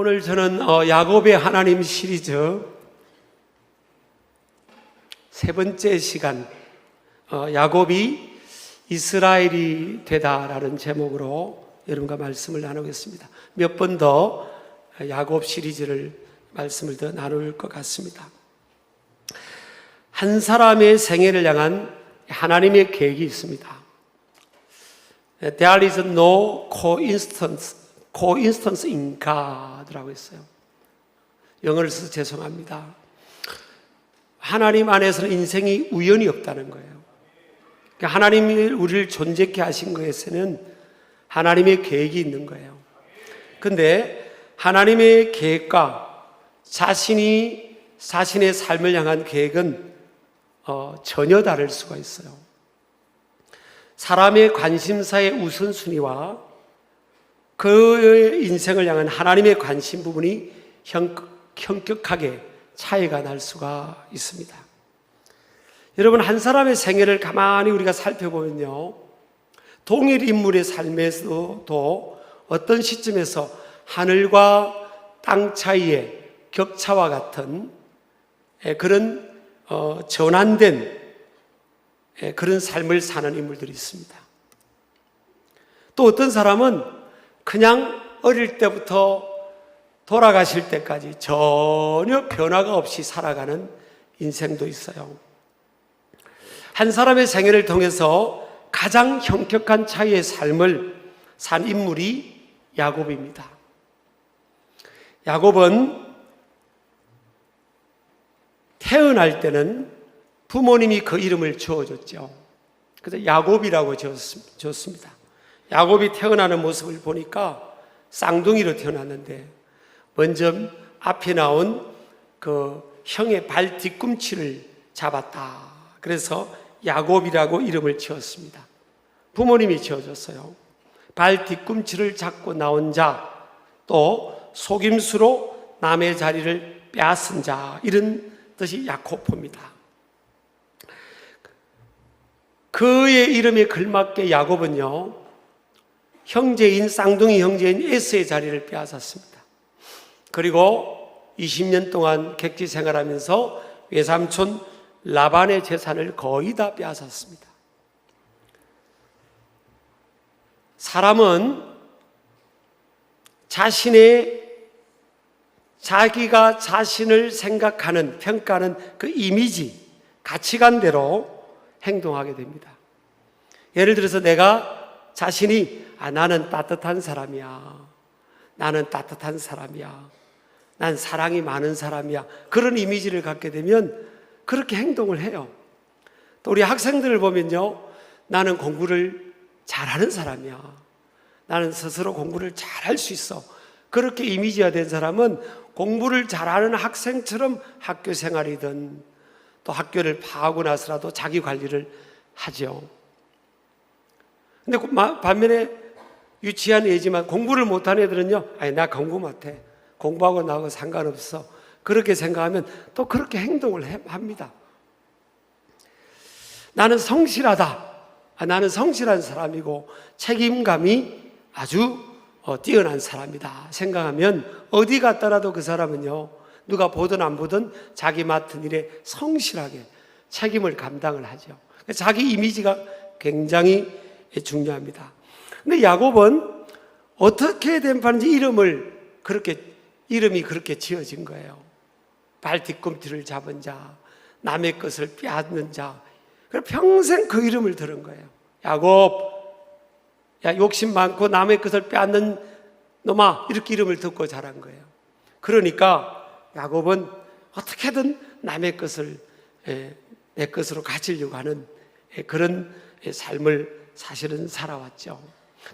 오늘 저는 야곱의 하나님 시리즈 세 번째 시간, 야곱이 이스라엘이 되다라는 제목으로 여러분과 말씀을 나누겠습니다. 몇 번 더 야곱 시리즈를 말씀을 더 나눌 것 같습니다. 한 사람의 생애를 향한 하나님의 계획이 있습니다. There is no coincidence in God라고 했어요. 영어를 써서 죄송합니다. 하나님 안에서는 인생이 우연이 없다는 거예요. 그러니까 하나님이 우리를 존재케 하신 것에는 하나님의 계획이 있는 거예요. 그런데 하나님의 계획과 자신의 삶을 향한 계획은 전혀 다를 수가 있어요. 사람의 관심사의 우선순위와 그의 인생을 향한 하나님의 관심 부분이 현격하게 차이가 날 수가 있습니다. 여러분, 한 사람의 생애를 가만히 우리가 살펴보면요, 동일 인물의 삶에서도 어떤 시점에서 하늘과 땅 차이의 격차와 같은 그런 전환된 그런 삶을 사는 인물들이 있습니다. 또 어떤 사람은 그냥 어릴 때부터 돌아가실 때까지 전혀 변화가 없이 살아가는 인생도 있어요. 한 사람의 생애를 통해서 가장 현격한 차이의 삶을 산 인물이 야곱입니다. 야곱은 태어날 때는 부모님이 그 이름을 지어줬죠. 그래서 야곱이라고 지었습니다. 야곱이 태어나는 모습을 보니까 쌍둥이로 태어났는데 먼저 앞에 나온 그 형의 발 뒤꿈치를 잡았다. 그래서 야곱이라고 이름을 지었습니다. 부모님이 지어줬어요. 발 뒤꿈치를 잡고 나온 자, 또 속임수로 남의 자리를 빼앗은 자, 이런 뜻이 야코보입니다. 그의 이름에 걸맞게 야곱은요, 쌍둥이 형제인 에서의 자리를 빼앗았습니다. 그리고 20년 동안 객지 생활하면서 외삼촌 라반의 재산을 거의 다 빼앗았습니다. 사람은 자기가 자신을 생각하는, 평가하는 그 이미지, 가치관대로 행동하게 됩니다. 예를 들어서 내가 자신이 나는 따뜻한 사람이야. 나는 따뜻한 사람이야. 난 사랑이 많은 사람이야. 그런 이미지를 갖게 되면 그렇게 행동을 해요. 또 우리 학생들을 보면요, 나는 공부를 잘하는 사람이야. 나는 스스로 공부를 잘할 수 있어. 그렇게 이미지화된 사람은 공부를 잘하는 학생처럼 학교 생활이든 또 학교를 파하고 나서라도 자기 관리를 하죠. 근데 반면에 유치한 애지만 공부를 못하는 애들은요, 나 공부 못해. 공부하고 나하고 상관없어. 그렇게 생각하면 또 그렇게 행동을 합니다. 나는 성실하다. 나는 성실한 사람이고 책임감이 아주 뛰어난 사람이다 생각하면 어디 갔더라도 그 사람은요, 누가 보든 안 보든 자기 맡은 일에 성실하게 책임을 감당을 하죠. 자기 이미지가 굉장히 중요합니다. 근데 야곱은 어떻게 된 판인지 이름이 그렇게 지어진 거예요. 발 뒤꿈치를 잡은 자, 남의 것을 빼앗는 자. 그래서 평생 그 이름을 들은 거예요. 야곱, 야 욕심 많고 남의 것을 빼앗는 놈아, 이렇게 이름을 듣고 자란 거예요. 그러니까 야곱은 어떻게든 남의 것을 내 것으로 가지려고 하는 그런 삶을 사실은 살아왔죠.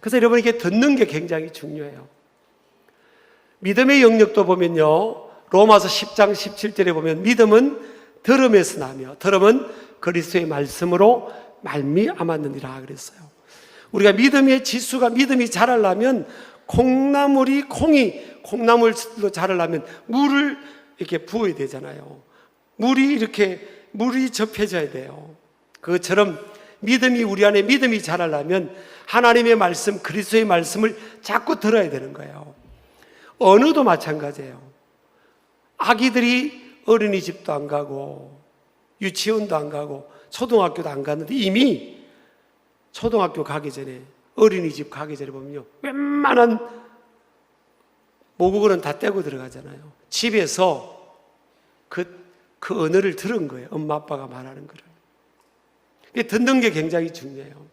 그래서 여러분, 이게 듣는 게 굉장히 중요해요. 믿음의 영역도 보면요, 로마서 10장 17절에 보면 믿음은 들음에서 나며 들음은 그리스도의 말씀으로 말미암았느니라 그랬어요. 우리가 믿음의 지수가, 믿음이 자라려면 콩나물로 자라려면 물을 이렇게 부어야 되잖아요. 물이 접혀져야 돼요. 그것처럼 우리 안에 믿음이 자라려면 하나님의 말씀, 그리스도의 말씀을 자꾸 들어야 되는 거예요. 언어도 마찬가지예요. 아기들이 어린이집도 안 가고 유치원도 안 가고 초등학교도 안 갔는데 이미 초등학교 가기 전에 어린이집 가기 전에 보면요, 웬만한 모국어는 다 떼고 들어가잖아요. 집에서 그 언어를 들은 거예요. 엄마 아빠가 말하는 거를. 듣는 게 굉장히 중요해요.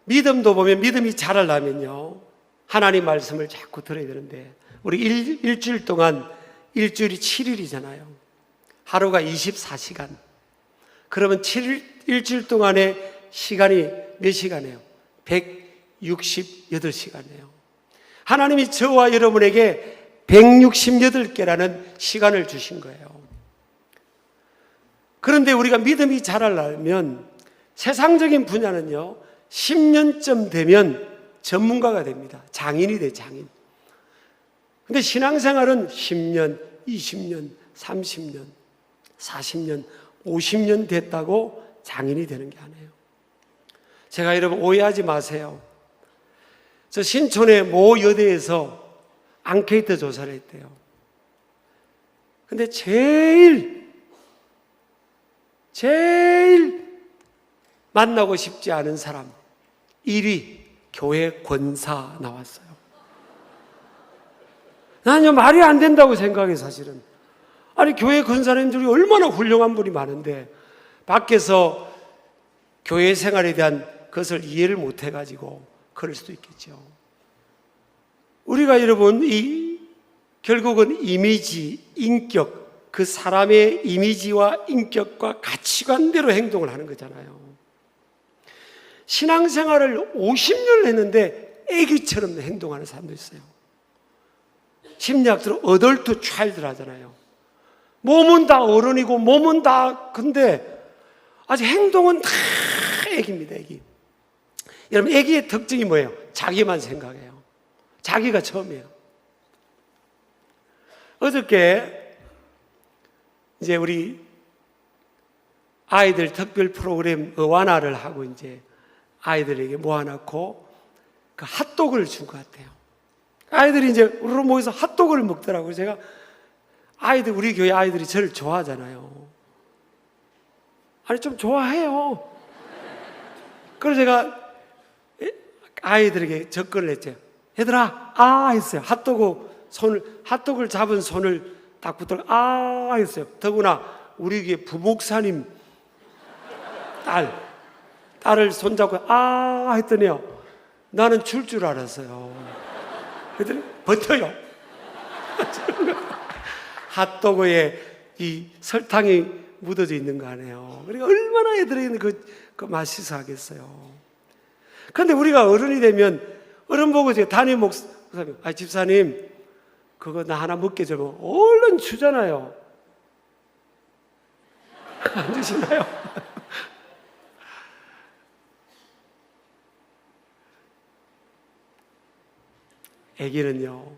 믿음도 보면 믿음이 자라려면요, 하나님 말씀을 자꾸 들어야 되는데, 우리 일주일 동안, 일주일이 7일이잖아요. 하루가 24시간. 그러면 일주일 동안의 시간이 몇 시간이에요? 168시간이에요. 하나님이 저와 여러분에게 168개라는 시간을 주신 거예요. 그런데 우리가 믿음이 자라려면 세상적인 분야는요, 10년쯤 되면 전문가가 됩니다. 장인이 돼, 장인. 근데 신앙생활은 10년, 20년, 30년, 40년, 50년 됐다고 장인이 되는 게 아니에요. 제가 여러분 오해하지 마세요. 저 신촌의 모 여대에서 앙케이트 조사를 했대요. 근데 제일 만나고 싶지 않은 사람 1위 교회 권사 나왔어요. 나는 말이 안 된다고 생각해. 사실은 아니, 교회 권사님들이 얼마나 훌륭한 분이 많은데 밖에서 교회 생활에 대한 것을 이해를 못 해가지고 그럴 수도 있겠죠. 우리가 여러분 결국은 이미지, 인격, 그 사람의 이미지와 인격과 가치관대로 행동을 하는 거잖아요. 신앙생활을 50년을 했는데 애기처럼 행동하는 사람도 있어요. 심리학들은 어덜트 차일드를 하잖아요. 몸은 다 어른이고 몸은 다, 근데 아직 행동은 다 애기입니다. 애기. 여러분, 애기의 특징이 뭐예요? 자기만 생각해요. 자기가 처음이에요. 어저께 이제 우리 아이들 특별 프로그램 어와나를 하고 이제 아이들에게 모아놓고 그 핫도그를 준 것 같아요. 아이들이 이제 우르르 모여서 핫도그를 먹더라고요. 제가 우리 교회 아이들이 저를 좋아하잖아요. 아니, 좀 좋아해요. 그래서 제가 아이들에게 접근을 했죠. 얘들아, 했어요. 핫도그를 잡은 손을 딱 붙들어, 했어요. 더구나 우리 교회 부목사님 딸을 손잡고, 했더니요, 나는 줄 알았어요. 그랬더니 버텨요. 핫도그에 이 설탕이 묻어져 있는 거 아니에요. 그러니까 얼마나 애들이 그 맛있어 하겠어요. 그런데 우리가 어른이 되면 어른 보고 이제 담임 목사님, 집사님, 그거 나 하나 먹게 주면 얼른 주잖아요. 안 주시나요? 애기는요,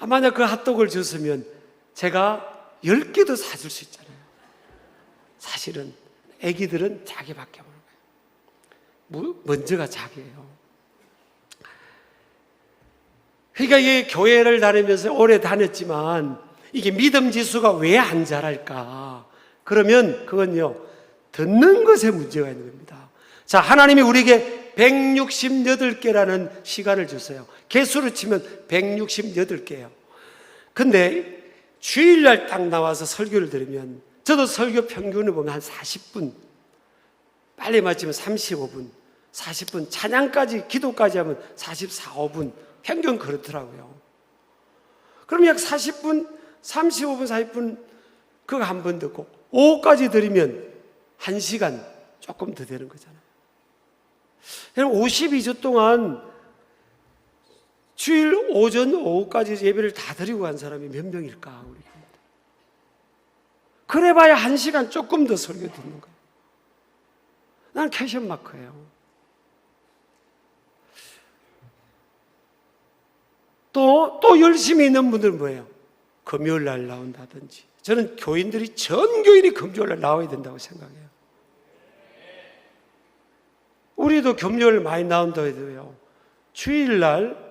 만약 그 핫도그를 줬으면 제가 10개도 사줄 수 있잖아요. 사실은 애기들은 자기밖에 모르는 거예요. 먼저가 자기예요. 그러니까 이게 교회를 다니면서 오래 다녔지만 이게 믿음 지수가 왜 안 자랄까? 그러면 그건요, 듣는 것에 문제가 있는 겁니다. 자, 하나님이 우리에게 168개라는 시간을 줬어요. 개수로 치면 168개예요. 근데 주일날 딱 나와서 설교를 들으면, 저도 설교 평균을 보면 한 40분, 빨리 마치면 35분, 40분, 찬양까지, 기도까지 하면 44, 5분, 평균 그렇더라고요. 그럼 약 40분, 35분, 40분 그거 한 번 듣고 오후까지 들으면 1시간 조금 더 되는 거잖아요. 여러분, 52주 동안 주일 오전, 오후까지 예배를 다 드리고 간 사람이 몇 명일까? 우리 가운데. 그래봐야 1시간 조금 더 설교 듣는 거예요. 난 캐션 마크예요. 또 열심히 있는 분들은 뭐예요? 금요일 날 나온다든지. 저는 교인들이, 전 교인이 금요일 날 나와야 된다고 생각해요. 우리도 금요일 많이 나온다고 해도요, 주일날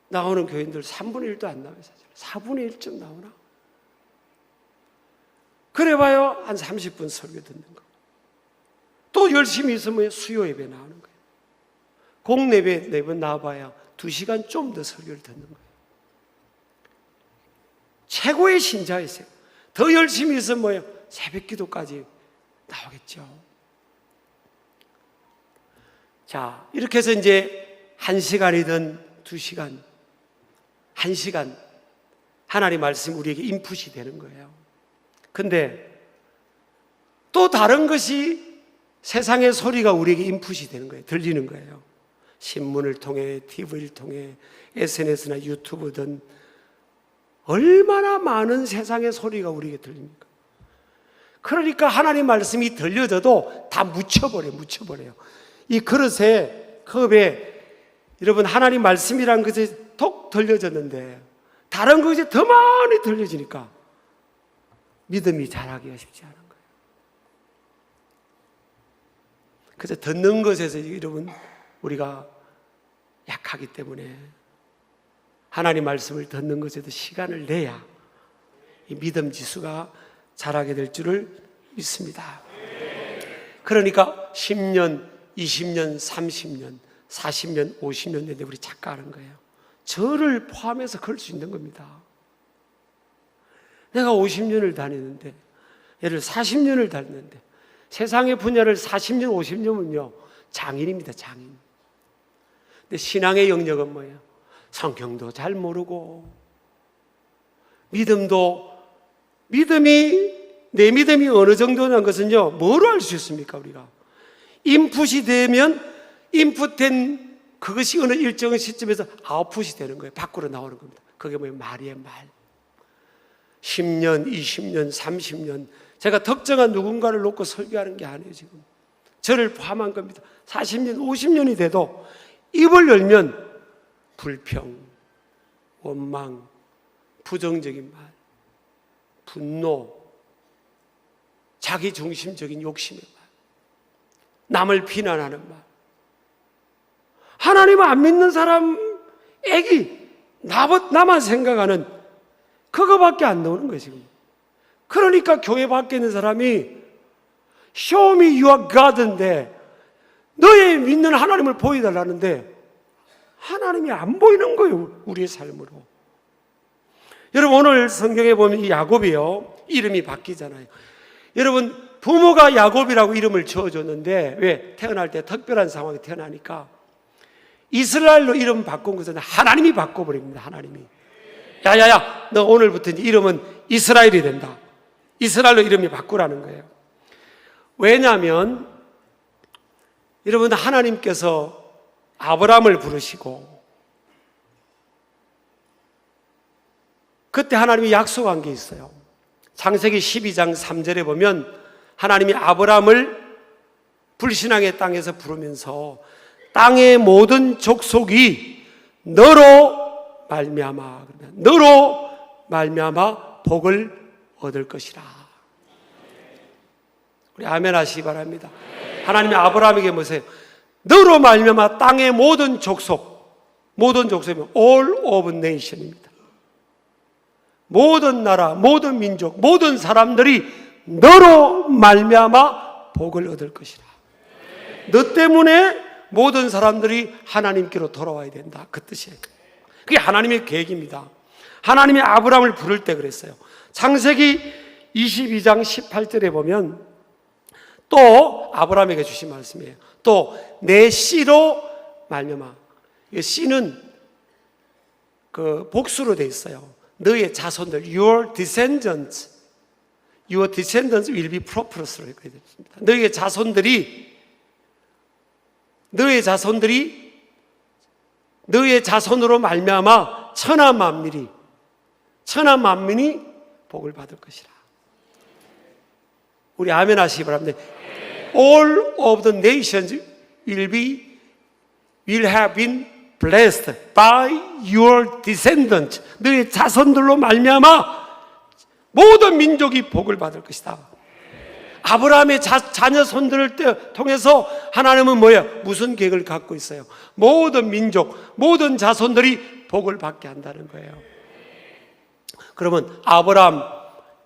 나오는 교인들 3분의 1도 안 나와요. 사실 4분의 1쯤 나오나? 그래봐요 한 30분 설교 듣는 거. 또 열심히 있으면 수요 예배 나오는 거예요. 공예배 4번 나와봐야 2시간 좀 더 설교를 듣는 거예요. 최고의 신자이세요. 더 열심히 있으면 뭐예요? 새벽 기도까지 나오겠죠. 자, 이렇게 해서 이제 1시간이든 2시간, 1시간 하나님 말씀이 우리에게 인풋이 되는 거예요. 근데 또 다른 것이 세상의 소리가 우리에게 인풋이 되는 거예요. 들리는 거예요. 신문을 통해, TV를 통해, SNS나 유튜브든 얼마나 많은 세상의 소리가 우리에게 들립니까? 그러니까 하나님 말씀이 들려져도 다 묻혀버려요. 이 그릇에, 컵에 여러분 하나님 말씀이란 것이 톡 들려졌는데 다른 것이 더 많이 들려지니까 믿음이 자라기가 쉽지 않은 거예요. 그래서 듣는 것에서 여러분 우리가 약하기 때문에 하나님 말씀을 듣는 것에도 시간을 내야 이 믿음 지수가 자라게 될 줄을 믿습니다. 그러니까 10년, 20년, 30년, 40년, 50년 내내 우리 작가하는 거예요. 저를 포함해서 그럴 수 있는 겁니다. 내가 50년을 다니는데, 예를 40년을 다녔는데 세상의 분야를 40년, 50년은요 장인입니다. 장인. 근데 신앙의 영역은 뭐예요? 성경도 잘 모르고 내 믿음이 어느 정도냐는 것은요 뭐로 알 수 있습니까? 우리가 인풋이 되면 인풋된 그것이 어느 일정한 시점에서 아웃풋이 되는 거예요. 밖으로 나오는 겁니다. 그게 뭐예요? 말이에요. 말. 10년, 20년, 30년 제가 특정한 누군가를 놓고 설교하는 게 아니에요. 지금 저를 포함한 겁니다. 40년, 50년이 돼도 입을 열면 불평, 원망, 부정적인 말, 분노, 자기중심적인 욕심의 말, 남을 비난하는 말. 하나님을 안 믿는 사람에게 나만 생각하는 그거밖에 안 나오는 거예요. 지금. 그러니까 교회 밖에 있는 사람이 Show me your God인데 너의 믿는 하나님을 보여달라는데 하나님이 안 보이는 거예요. 우리의 삶으로. 여러분 오늘 성경에 보면 이 야곱이요 이름이 바뀌잖아요. 여러분 부모가 야곱이라고 이름을 지어줬는데 왜? 태어날 때 특별한 상황에 태어나니까 이스라엘로 이름 바꾼 것은 하나님이 바꿔버립니다. 하나님이 야야야 너 오늘부터 이름은 이스라엘이 된다. 이스라엘로 이름이 바꾸라는 거예요. 왜냐하면 여러분 하나님께서 아브라함을 부르시고 그때 하나님이 약속한 게 있어요. 창세기 12장 3절에 보면 하나님이 아브라함을 불신앙의 땅에서 부르면서 땅의 모든 족속이 너로 말미암아 복을 얻을 것이라. 우리 아멘 하시기 바랍니다. 하나님이 아브라함에게 뭐세요? 너로 말미암아 땅의 모든 족속이면 all of nation입니다. 모든 나라, 모든 민족, 모든 사람들이 너로 말미암아 복을 얻을 것이라. 너 때문에 모든 사람들이 하나님께로 돌아와야 된다. 그 뜻이에요. 그게 하나님의 계획입니다. 하나님이 아브라함을 부를 때 그랬어요. 창세기 22장 18절에 보면 또 아브라함에게 주신 말씀이에요. 또 내 씨로 말미암아. 이 씨는 그 복수로 돼 있어요. 너의 자손들, your descendants will be prosperous. 너의 자손으로 말미암아 천하 만민이 복을 받을 것이라. 우리 아멘 하시기 바랍니다. All of the nations will have been blessed by your descendants. 너의 자손들로 말미암아 모든 민족이 복을 받을 것이다. 아브라함의 자녀 손들을 통해서 하나님은 뭐예요? 무슨 계획을 갖고 있어요? 모든 민족, 모든 자손들이 복을 받게 한다는 거예요. 그러면 아브라함,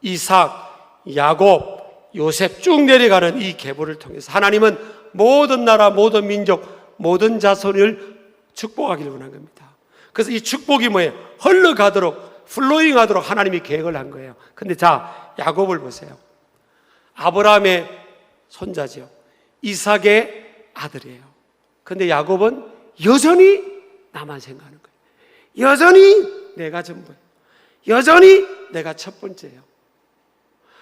이삭, 야곱, 요셉 쭉 내려가는 이 계보를 통해서 하나님은 모든 나라, 모든 민족, 모든 자손을 축복하기를 원한 겁니다. 그래서 이 축복이 뭐예요? 흘러가도록, 플로잉하도록 하나님이 계획을 한 거예요. 근데 자, 야곱을 보세요. 아브라함의 손자죠. 이삭의 아들이에요. 근데 야곱은 여전히 나만 생각하는 거예요. 여전히 내가 전부예요. 여전히 내가 첫 번째예요.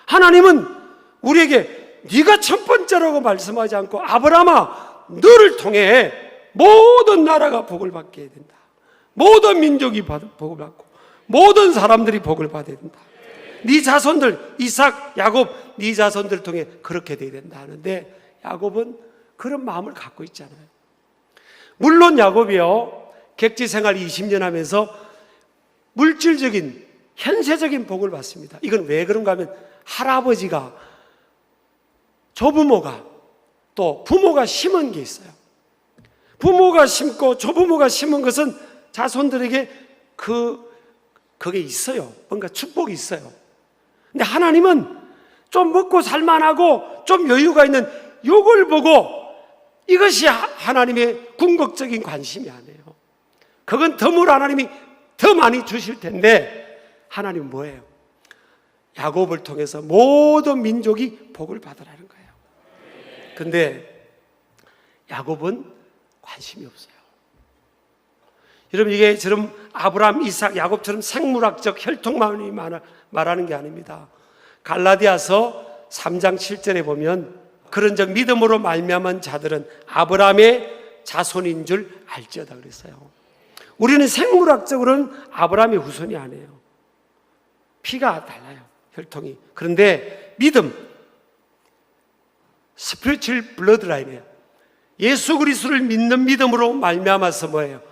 하나님은 우리에게 네가 첫 번째라고 말씀하지 않고 아브라함아, 너를 통해 모든 나라가 복을 받게 해야 된다. 모든 민족이 복을 받고 모든 사람들이 복을 받아야 된다. 네 자손들, 이삭, 야곱, 네 자손들을 통해 그렇게 돼야 된다 하는데 야곱은 그런 마음을 갖고 있잖아요. 물론 야곱이요, 객지 생활 20년 하면서 물질적인, 현세적인 복을 받습니다. 이건 왜 그런가 하면 할아버지가, 조부모가, 또 부모가 심은 게 있어요. 부모가 심고 조부모가 심은 것은 자손들에게 그게 있어요. 뭔가 축복이 있어요. 근데 하나님은 좀 먹고 살만하고 좀 여유가 있는 요걸 보고 이것이 하나님의 궁극적인 관심이 아니에요. 그건 덤으로 하나님이 더 많이 주실 텐데 하나님은 뭐예요? 야곱을 통해서 모든 민족이 복을 받으라는 거예요. 근데 야곱은 관심이 없어요. 여러분, 이게 저런 아브라함, 이삭, 야곱처럼 생물학적 혈통만이 말하는 게 아닙니다. 갈라디아서 3장 7절에 보면 그런즉 믿음으로 말미암은 자들은 아브라함의 자손인 줄 알지어다 그랬어요. 우리는 생물학적으로는 아브라함의 후손이 아니에요. 피가 달라요, 혈통이. 그런데 믿음, 스피리추얼 블러드라인이에요. 예수 그리스도를 믿는 믿음으로 말미암아서 뭐예요?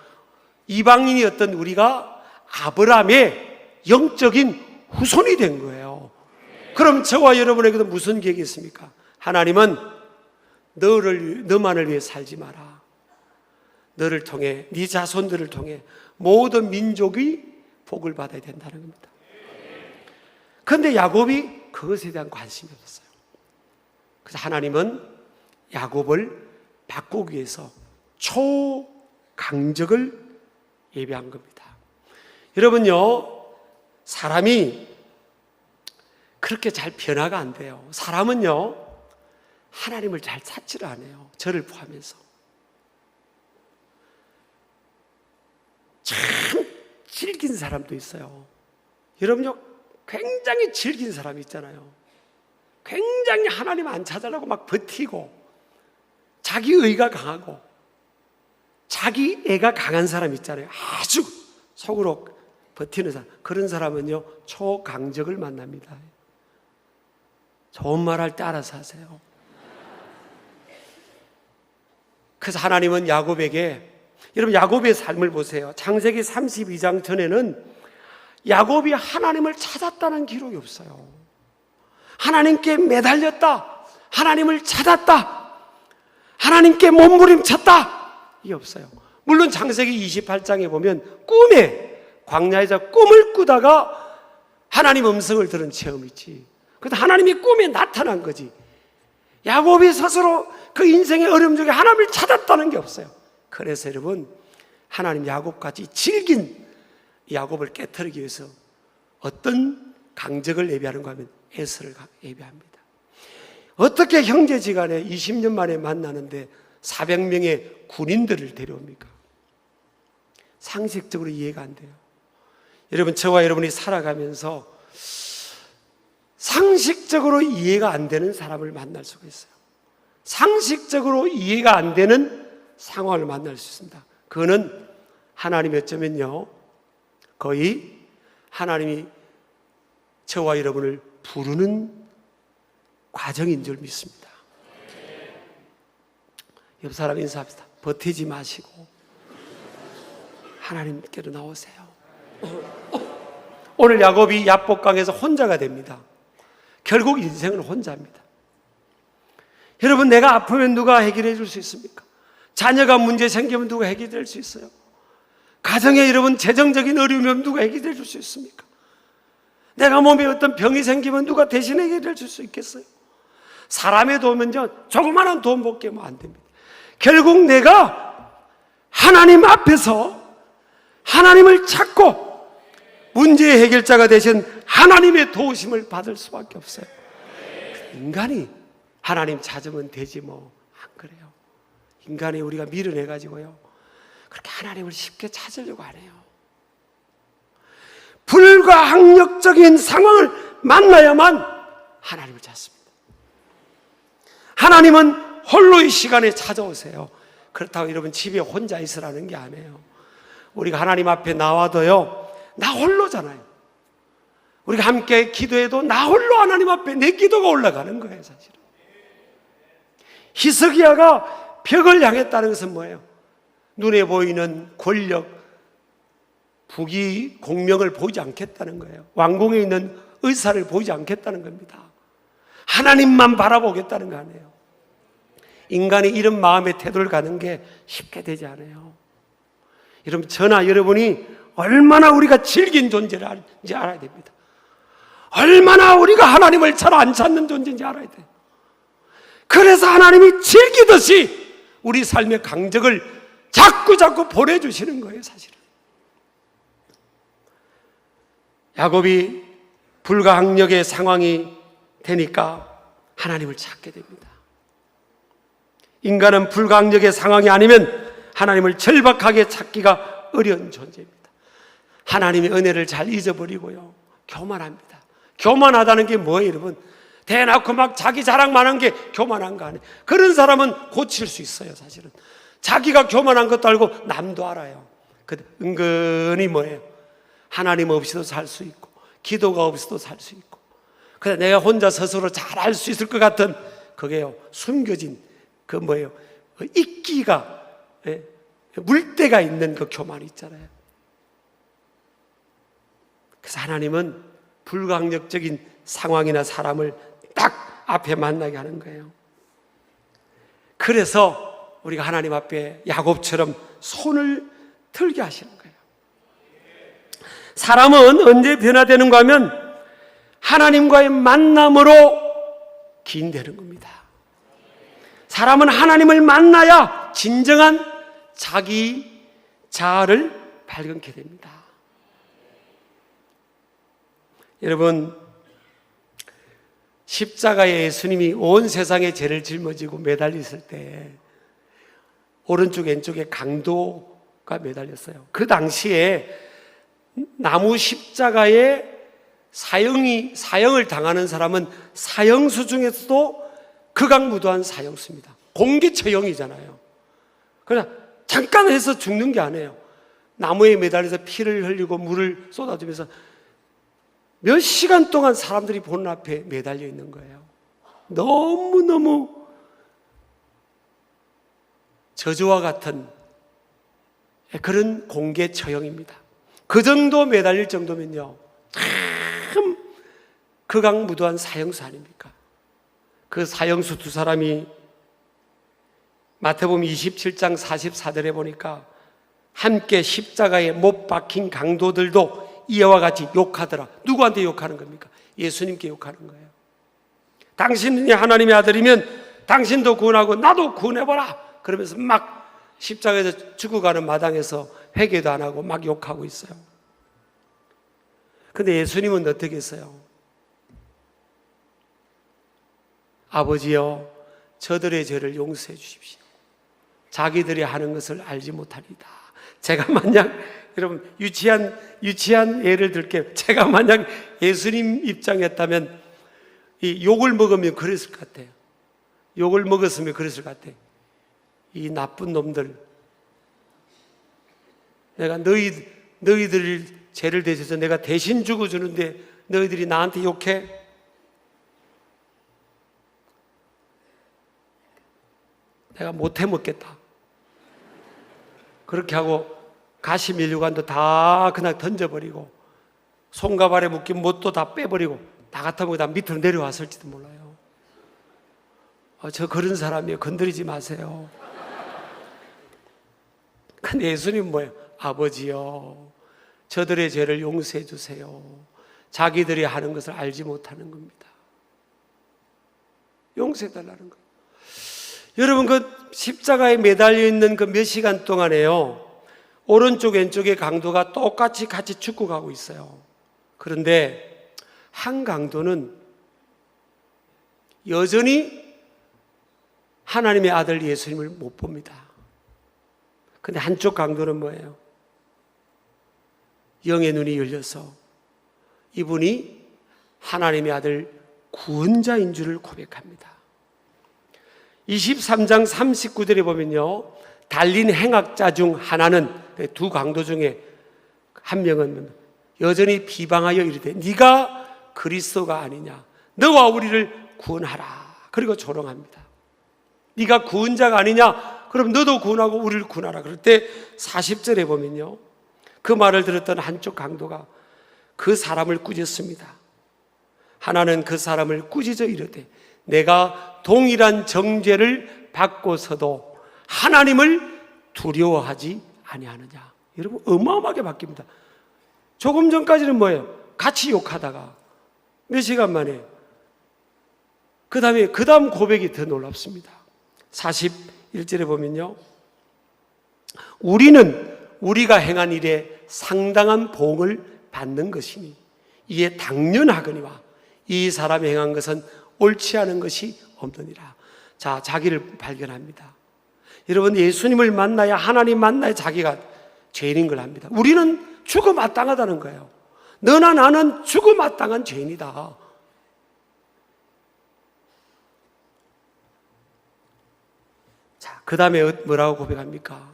이방인이었던 우리가 아브라함의 영적인 후손이 된 거예요. 그럼 저와 여러분에게도 무슨 계획이 있습니까? 하나님은 너만을 위해 살지 마라. 너를 통해, 네 자손들을 통해 모든 민족이 복을 받아야 된다는 겁니다. 그런데 야곱이 그것에 대한 관심이 없었어요. 그래서 하나님은 야곱을 바꾸기 위해서 초강적을 예비한 겁니다. 여러분요, 사람이 그렇게 잘 변화가 안 돼요. 사람은요, 하나님을 잘 찾지를 않아요. 저를 포함해서. 참 질긴 사람도 있어요. 여러분요, 굉장히 질긴 사람이 있잖아요. 굉장히 하나님 안 찾으려고 막 버티고 자기 의가 강하고 자기 애가 강한 사람 있잖아요. 아주 속으로 버티는 사람. 그런 사람은요, 초강적을 만납니다. 좋은 말 할 때 알아서 하세요. 그래서 하나님은 야곱에게, 여러분 야곱의 삶을 보세요. 창세기 32장 전에는 야곱이 하나님을 찾았다는 기록이 없어요. 하나님께 매달렸다, 하나님을 찾았다, 하나님께 몸부림쳤다, 이게 없어요. 물론 창세기 28장에 보면 꿈에, 광야에서 꿈을 꾸다가 하나님 음성을 들은 체험이 있지. 그래서 하나님이 꿈에 나타난 거지. 야곱이 스스로 그 인생의 어려움 중에 하나님을 찾았다는 게 없어요. 그래서 여러분, 하나님 야곱같이 질긴 야곱을 깨트리기 위해서 어떤 강적을 예비하는가 하면 에서를 예비합니다. 어떻게 형제지간에 20년 만에 만나는데 400명의 군인들을 데려옵니까? 상식적으로 이해가 안 돼요. 여러분, 저와 여러분이 살아가면서 상식적으로 이해가 안 되는 사람을 만날 수가 있어요. 상식적으로 이해가 안 되는 상황을 만날 수 있습니다. 그거는 하나님이 어쩌면요, 거의 하나님이 저와 여러분을 부르는 과정인 줄 믿습니다. 옆 사람 인사합시다. 버티지 마시고 하나님께로 나오세요. 오늘 야곱이 야복강에서 혼자가 됩니다. 결국 인생은 혼자입니다. 여러분, 내가 아프면 누가 해결해 줄 수 있습니까? 자녀가 문제 생기면 누가 해결해 줄 수 있어요? 가정에 여러분 재정적인 어려움이 오면 누가 해결해 줄 수 있습니까? 내가 몸에 어떤 병이 생기면 누가 대신 해결해 줄 수 있겠어요? 사람의 도움은요, 조그마한 도움밖에 안 됩니다. 결국 내가 하나님 앞에서 하나님을 찾고 문제의 해결자가 되신 하나님의 도우심을 받을 수밖에 없어요. 인간이 하나님 찾으면 되지 뭐. 안 그래요. 인간이 우리가 밀어내가지고요, 그렇게 하나님을 쉽게 찾으려고 안 해요. 불가항력적인 상황을 만나야만 하나님을 찾습니다. 하나님은 홀로의 시간에 찾아오세요. 그렇다고 여러분 집에 혼자 있으라는 게 아니에요. 우리가 하나님 앞에 나와도요, 나 홀로잖아요. 우리가 함께 기도해도 나 홀로 하나님 앞에 내 기도가 올라가는 거예요. 사실은 히스기야가 벽을 향했다는 것은 뭐예요? 눈에 보이는 권력, 부귀, 공명을 보이지 않겠다는 거예요. 왕궁에 있는 의사를 보이지 않겠다는 겁니다. 하나님만 바라보겠다는 거 아니에요. 인간이 이런 마음의 태도를 가는 게 쉽게 되지 않아요. 여러분, 저나 여러분이 얼마나 우리가 질긴 존재인지 알아야 됩니다. 얼마나 우리가 하나님을 잘 안 찾는 존재인지 알아야 돼요. 그래서 하나님이 즐기듯이 우리 삶의 강적을 자꾸 보내주시는 거예요. 사실은 야곱이 불가항력의 상황이 되니까 하나님을 찾게 됩니다. 인간은 불가항력의 상황이 아니면 하나님을 절박하게 찾기가 어려운 존재입니다. 하나님의 은혜를 잘 잊어버리고요, 교만합니다. 교만하다는 게 뭐예요, 여러분? 대놓고 막 자기 자랑만 한 게 교만한 거 아니에요. 그런 사람은 고칠 수 있어요. 사실은 자기가 교만한 것도 알고 남도 알아요. 근데 은근히 뭐예요? 하나님 없이도 살 수 있고 기도가 없이도 살 수 있고, 그래서 내가 혼자 스스로 잘 할 수 있을 것 같은 그게요, 숨겨진 그 뭐예요? 그 이끼가, 물때가 있는 그 교만이 있잖아요. 그래서 하나님은 불가항력적인 상황이나 사람을 딱 앞에 만나게 하는 거예요. 그래서 우리가 하나님 앞에 야곱처럼 손을 들게 하시는 거예요. 사람은 언제 변화되는가 하면 하나님과의 만남으로 기인되는 겁니다. 사람은 하나님을 만나야 진정한 자기 자아를 발견케 됩니다. 여러분, 십자가에 예수님이 온 세상의 죄를 짊어지고 매달렸을 때 오른쪽 왼쪽에 강도가 매달렸어요. 그 당시에 나무 십자가에 사형을 당하는 사람은 사형수 중에서도 극악무도한 사형수입니다. 공기처형이잖아요. 그냥 잠깐 해서 죽는 게 아니에요. 나무에 매달려서 피를 흘리고 물을 쏟아주면서 몇 시간 동안 사람들이 보는 앞에 매달려 있는 거예요. 너무너무 저주와 같은 그런 공개 처형입니다. 그 정도 매달릴 정도면요, 참 극악무도한 사형수 아닙니까? 그 사형수 두 사람이 마태복음 27장 44절에 보니까 함께 십자가에 못 박힌 강도들도 이와 같이 욕하더라. 누구한테 욕하는 겁니까? 예수님께 욕하는 거예요. 당신이 하나님의 아들이면 당신도 구원하고 나도 구원해보라. 그러면서 막 십자가에서 죽어가는 마당에서 회개도 안 하고 막 욕하고 있어요. 근데 예수님은 어떻게 했어요? 아버지여, 저들의 죄를 용서해 주십시오. 자기들이 하는 것을 알지 못하리다. 제가 만약, 여러분, 유치한 예를 들게요. 제가 만약 예수님 입장이었다면 이 욕을 먹으면 그랬을 것 같아요. 욕을 먹었으면 그랬을 것 같아요. 이 나쁜 놈들, 내가 너희들 죄를 대셔서 내가 대신 죽어주는데 너희들이 나한테 욕해? 내가 못해 먹겠다. 그렇게 하고 가시 밀류관도 다 그냥 던져버리고 손가발에 묶인 못도 다 빼버리고 나 같으면 다 밑으로 내려왔을지도 몰라요. 저 그런 사람이에요. 건드리지 마세요. 근데 예수님 뭐예요? 아버지요, 저들의 죄를 용서해 주세요. 자기들이 하는 것을 알지 못하는 겁니다. 용서해 달라는 거예요. 여러분, 그 십자가에 매달려 있는 그 몇 시간 동안에요, 오른쪽 왼쪽의 강도가 똑같이 같이 죽고 가고 있어요. 그런데 한 강도는 여전히 하나님의 아들 예수님을 못 봅니다. 근데 한쪽 강도는 뭐예요? 영의 눈이 열려서 이분이 하나님의 아들 구원자인 줄을 고백합니다. 23장 39절에 보면요, 달린 행악자 중 하나는, 두 강도 중에 한 명은 여전히 비방하여 이르되 네가 그리스도가 아니냐, 너와 우리를 구원하라. 그리고 조롱합니다. 네가 구원자가 아니냐, 그럼 너도 구원하고 우리를 구원하라. 그럴 때 40절에 보면요, 그 말을 들었던 한쪽 강도가 그 사람을 꾸짖습니다. 하나는 그 사람을 꾸짖어 이르되 내가 동일한 정죄를 받고서도 하나님을 두려워하지 아니하느냐. 여러분, 어마어마하게 바뀝니다. 조금 전까지는 뭐예요? 같이 욕하다가 몇 시간 만에 그 다음 고백이 더 놀랍습니다. 41절에 보면요, 우리는 우리가 행한 일에 상당한 보응을 받는 것이니 이에 당연하거니와 이 사람이 행한 것은 옳지 않은 것이 없느니라. 자, 자기를 발견합니다. 여러분, 예수님을 만나야, 하나님 만나야 자기가 죄인인 걸 압니다. 우리는 죽어 마땅하다는 거예요. 너나 나는 죽어 마땅한 죄인이다. 자, 그 다음에 뭐라고 고백합니까?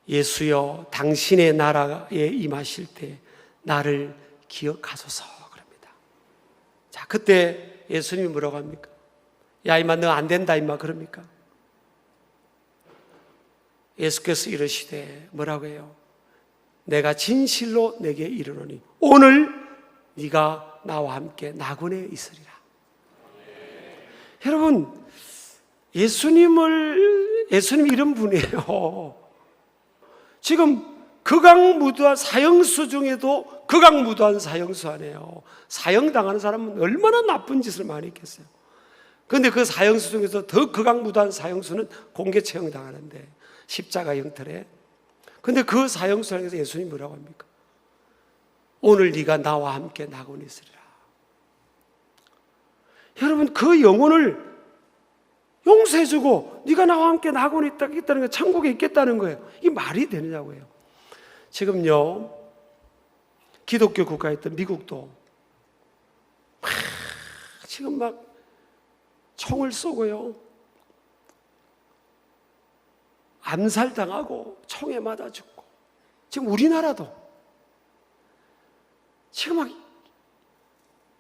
예수여, 당신의 나라에 임하실 때 나를 기억하소서 그럽니다. 자, 그때 예수님이 뭐라고 합니까? 야, 임마, 너 안 된다, 임마, 그럽니까? 예수께서 이르시되 뭐라고 해요? 내가 진실로 내게 이르노니 오늘 네가 나와 함께 나군에 있으리라. 여러분, 예수님 이런 분이에요. 지금 극악무도한 사형수 중에도 극악무도한 사형수 아니에요. 사형당하는 사람은 얼마나 나쁜 짓을 많이 했겠어요. 그런데 그 사형수 중에서 더 극악무도한 사형수는 공개 처형당하는데, 십자가 형틀에. 근데 그 사형수를 향해서 예수님이 뭐라고 합니까? 오늘 네가 나와 함께 나군에 있으리라. 여러분, 그 영혼을 용서해주고 네가 나와 함께 나군에 있다는 게 천국에 있겠다는 거예요. 이게 말이 되느냐고요. 지금요, 기독교 국가였던 미국도 지금 막 총을 쏘고요, 암살당하고 총에 맞아 죽고, 지금 우리나라도 지금 막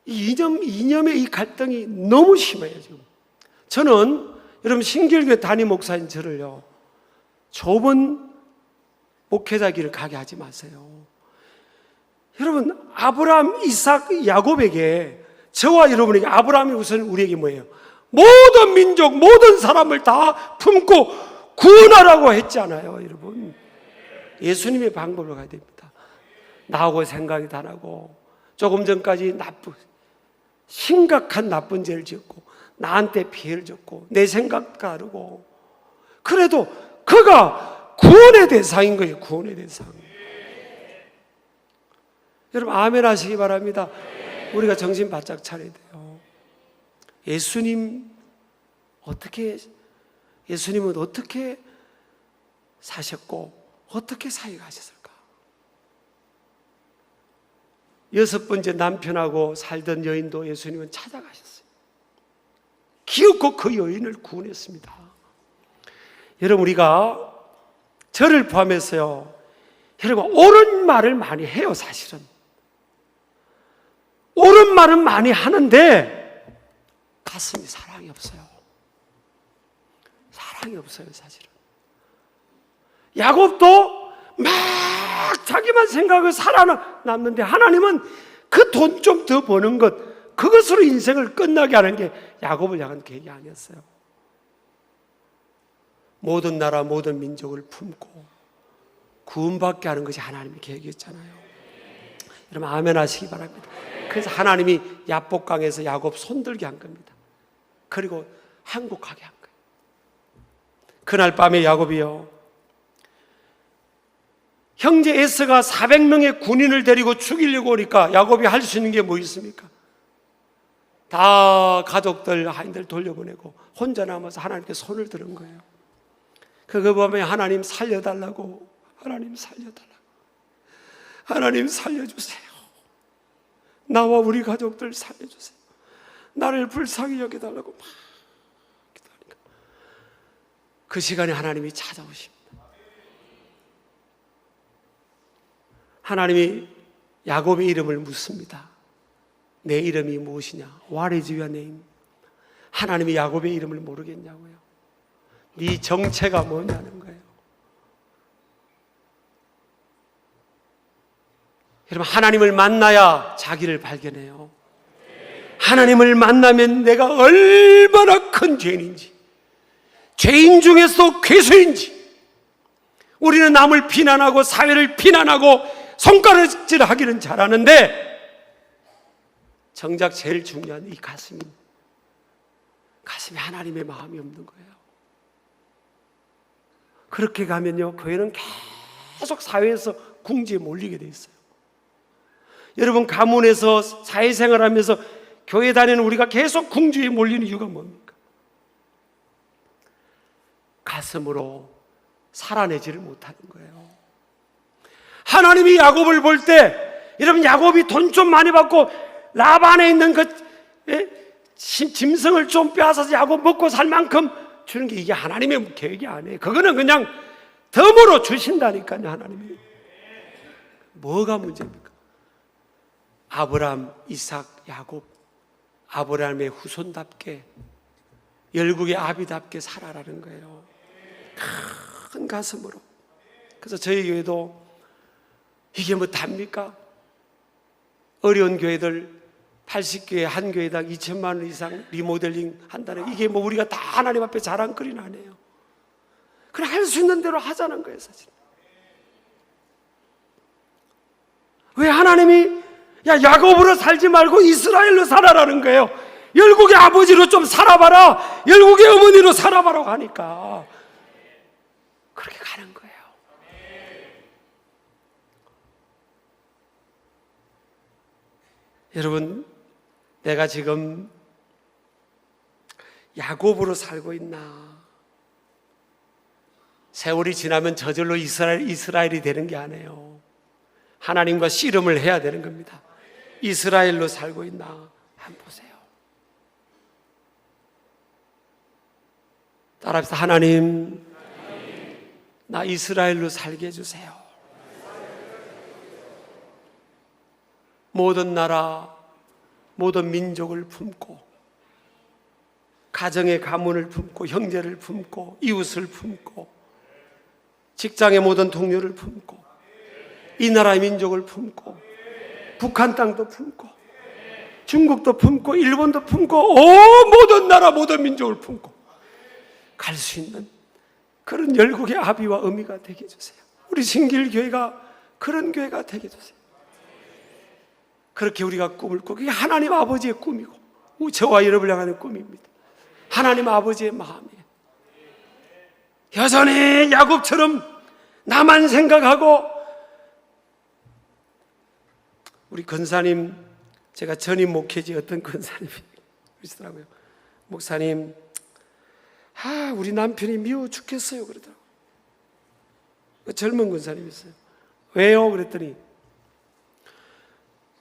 이념의 이 갈등이 너무 심해요. 지금 저는, 여러분, 신길교회 담임 목사인 저를요, 좁은 목회자 길을 가게 하지 마세요. 여러분, 아브라함, 이삭, 야곱에게, 저와 여러분에게 아브라함이 우선 우리에게 뭐예요? 모든 민족, 모든 사람을 다 품고 구원하라고 했잖아요. 여러분, 예수님의 방법으로 가야 됩니다. 나하고 생각이 다르고, 조금 전까지 심각한 나쁜 죄를 지었고 나한테 피해를 줬고 내 생각과 다르고, 그래도 그가 구원의 대상인 거예요. 구원의 대상. 여러분, 아멘 하시기 바랍니다. 우리가 정신 바짝 차려야 돼요. 예수님은 어떻게 사셨고 어떻게 사역하셨을까? 6번째 남편하고 살던 여인도 예수님은 찾아가셨어요. 기어코 그 여인을 구원했습니다. 여러분, 우리가 저를 포함해서요, 여러분, 옳은 말을 많이 해요. 사실은 옳은 말은 많이 하는데 가슴이 사랑이 없어요. 사랑이 없어요. 사실은 야곱도 막 자기만 생각을 살아남는데, 하나님은 그 돈 좀 더 버는 것, 그것으로 인생을 끝나게 하는 게 야곱을 향한 계획이 아니었어요. 모든 나라 모든 민족을 품고 구원받게 하는 것이 하나님의 계획이었잖아요. 여러분 아멘 하시기 바랍니다. 그래서 하나님이 야복강에서 야곱 손들게 한 겁니다. 그리고 항복하게 한 거예요. 그날 밤에 야곱이요, 형제 에서가 400명의 군인을 데리고 죽이려고 오니까 야곱이 할 수 있는 게 뭐 있습니까? 다 가족들 하인들 돌려보내고 혼자 남아서 하나님께 손을 드는 거예요. 그거 보면 하나님 살려달라고, 하나님 살려달라고, 하나님 살려주세요, 나와 우리 가족들 살려주세요, 나를 불쌍히 여겨달라고 막 기도하니까 그 시간에 하나님이 찾아오십니다. 하나님이 야곱의 이름을 묻습니다. 내 이름이 무엇이냐? What is your name? 하나님이 야곱의 이름을 모르겠냐고요. 네 정체가 뭐냐는 거예요. 여러분 하나님을 만나야 자기를 발견해요. 하나님을 만나면 내가 얼마나 큰 죄인인지, 죄인 중에서 괴수인지, 우리는 남을 비난하고 사회를 비난하고 손가락질 하기는 잘하는데 정작 제일 중요한 이 가슴에 하나님의 마음이 없는 거예요. 그렇게 가면요, 교회는 계속 사회에서 궁지에 몰리게 돼 있어요. 여러분 가문에서 사회생활하면서 교회 다니는 우리가 계속 궁지에 몰리는 이유가 뭡니까? 가슴으로 살아내지를 못하는 거예요. 하나님이 야곱을 볼 때, 여러분 야곱이 돈 좀 많이 받고 라반에 있는 그 짐승을 좀 빼앗아서 야곱 먹고 살 만큼 주는 게 이게 하나님의 계획이 아니에요. 그거는 그냥 덤으로 주신다니까요. 하나님이. 뭐가 문제입니까? 아브람, 이삭, 야곱, 아브라함의 후손답게, 열국의 아비답게 살아라는 거예요. 큰 가슴으로. 그래서 저희 교회도 이게 뭐 답니까? 어려운 교회들 80교회 한 교회당 2천만 원 이상 리모델링 한다는, 이게 뭐 우리가 다 하나님 앞에 자랑거리는 아니에요. 그래 할 수 있는 대로 하자는 거예요. 사실 왜 하나님이 야 야곱으로 살지 말고 이스라엘로 살아라는 거예요. 열국의 아버지로 좀 살아봐라, 열국의 어머니로 살아봐라고 하니까 그렇게 가는 거예요. 여러분 내가 지금 야곱으로 살고 있나? 세월이 지나면 저절로 이스라엘이 되는 게 아니에요. 하나님과 씨름을 해야 되는 겁니다. 이스라엘로 살고 있나? 한번 보세요. 따라합시다. 하나님, 나 이스라엘로 살게 해주세요. 모든 나라, 모든 민족을 품고, 가정의 가문을 품고, 형제를 품고, 이웃을 품고, 직장의 모든 동료를 품고, 이 나라의 민족을 품고, 북한 땅도 품고, 중국도 품고, 일본도 품고, 모든 나라 모든 민족을 품고 갈 수 있는 그런 열국의 아비와 어미가 되게 해주세요. 우리 신길교회가 그런 교회가 되게 해주세요. 그렇게 우리가 꿈을 꾸고, 그게 하나님 아버지의 꿈이고 저와 여러분을 향하는 꿈입니다. 하나님 아버지의 마음이에요. 여전히 야곱처럼 나만 생각하고, 우리 권사님, 제가 전임 목회지 어떤 권사님이 그러시더라고요. 목사님, 우리 남편이 미워 죽겠어요 그러더라고요. 젊은 권사님이 있어요. 왜요? 그랬더니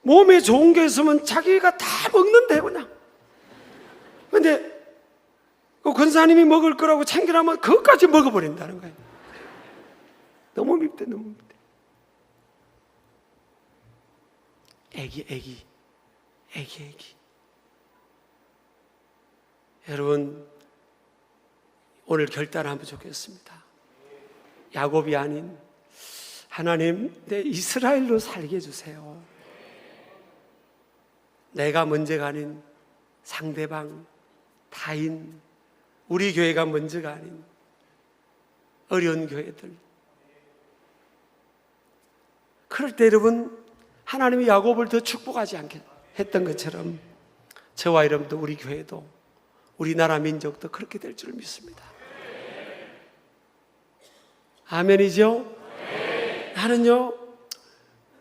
몸에 좋은 게 있으면 자기가 다 먹는데 그냥. 근데 그 권사님이 먹을 거라고 챙겨라면 그것까지 먹어버린다는 거예요. 너무 밉대, 너무 밉대. 애기. 여러분, 오늘 결단하면 좋겠습니다. 야곱이 아닌 하나님, 내 이스라엘로 살게 해주세요. 내가 문제가 아닌 상대방, 타인, 우리 교회가 문제가 아닌 어려운 교회들. 그럴 때 여러분, 하나님이 야곱을 더 축복하지 않게 했던 것처럼 저와 여러분도, 우리 교회도, 우리나라 민족도 그렇게 될 줄 믿습니다. 아멘이죠? 나는요,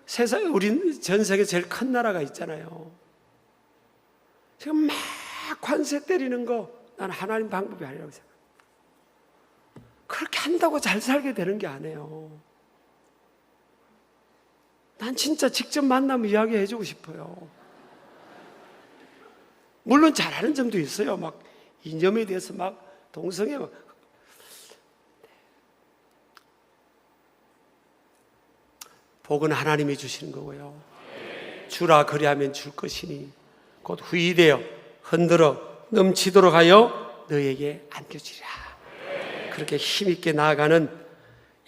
세상, 우리 전 세계 제일 큰 나라가 있잖아요. 지금 막 관세 때리는 거, 나는 하나님 방법이 아니라고 생각해요. 그렇게 한다고 잘 살게 되는 게 아니에요. 난 진짜 직접 만나면 이야기해 주고 싶어요. 물론 잘하는 점도 있어요. 막 이념에 대해서 막 동성애 막. 복은 하나님이 주시는 거고요. 주라 그리하면 줄 것이니 곧 후이되어 흔들어 넘치도록 하여 너에게 안겨주리라. 그렇게 힘있게 나아가는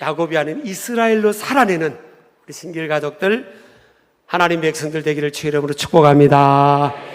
야곱이 아닌 이스라엘로 살아내는 우리 신길 가족들, 하나님 백성들 되기를 주의 이름으로 축복합니다.